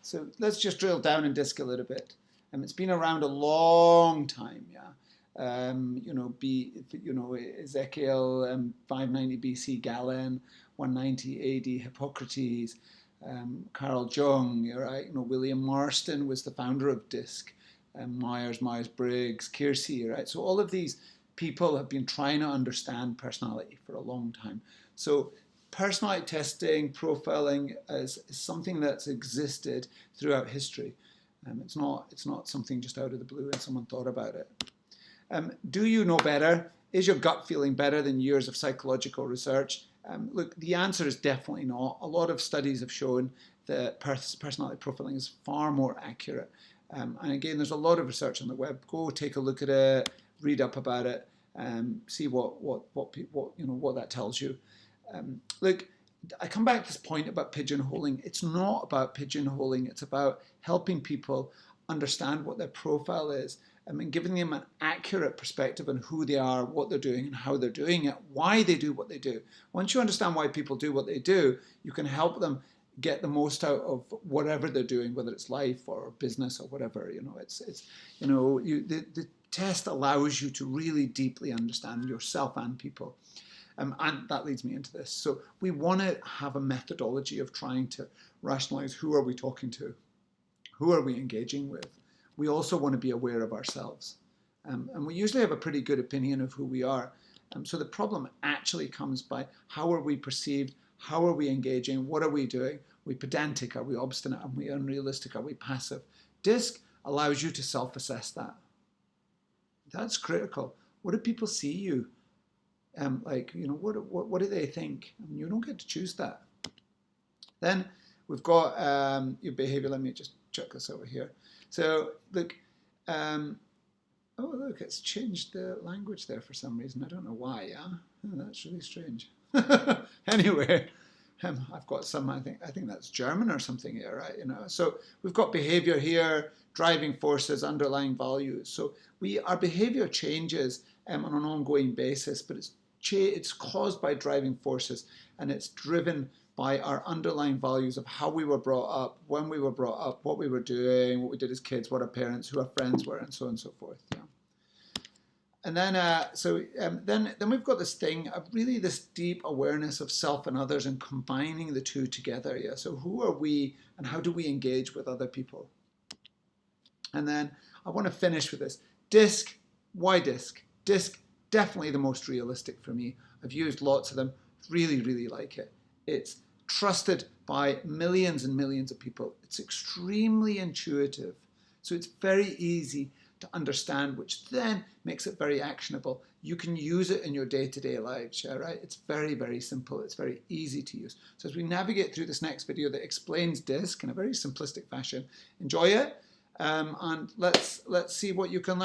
So let's just drill down in DISC a little bit. It's been around a long time, yeah. Ezekiel 590 BC, Galen 190 AD, Hippocrates, Carl Jung, right? William Marston was the founder of DISC, Myers-Briggs, Keirsey, right? So all of these people have been trying to understand personality for a long time. So personality testing, profiling is something that's existed throughout history. It's not something just out of the blue and someone thought about it. Do you know better? Is your gut feeling better than years of psychological research? Look, the answer is definitely not. A lot of studies have shown that personality profiling is far more accurate. And again, there's a lot of research on the web. Go take a look at it, read up about it, see what that tells you. Look, I come back to this point about pigeonholing. It's not about pigeonholing. It's about helping people understand what their profile is and giving them an accurate perspective on who they are, what they're doing, and how they're doing it, why they do what they do. Once you understand why people do what they do, you can help them get the most out of whatever they're doing, whether it's life or business or whatever. The test allows you to really deeply understand yourself and people. And that leads me into this. So we want to have a methodology of trying to rationalize who are we talking to? Who are we engaging with? We also want to be aware of ourselves. And we usually have a pretty good opinion of who we are. So the problem actually comes by how are we perceived? How are we engaging? What are we doing? Are we pedantic? Are we obstinate? Are we unrealistic? Are we passive? DISC allows you to self-assess that. That's critical. What do people see you? What do they think? You don't get to choose that. Then we've got your behavior. Let me just check this over here. So look, it's changed the language there for some reason. I don't know why. Yeah, that's really strange. Anyway, I've got some. I think that's German or something here, right? So we've got behavior here, driving forces, underlying values. So our behavior changes on an ongoing basis, but it's caused by driving forces, and it's driven by our underlying values of how we were brought up, when we were brought up, what we were doing, what we did as kids, what our parents, who our friends were, and so on and so forth. Yeah. And then, then we've got this thing of really this deep awareness of self and others and combining the two together. Yeah. So who are we, and how do we engage with other people? And then I want to finish with this. DISC. Why DISC? DISC, definitely the most realistic for me. I've used lots of them. Really, really like it. It's trusted by millions and millions of people. It's extremely intuitive. So it's very easy to understand, which then makes it very actionable. You can use it in your day-to-day lives, yeah, right? It's very, very simple. It's very easy to use. So as we navigate through this next video that explains DISC in a very simplistic fashion, enjoy it, and let's see what you can learn.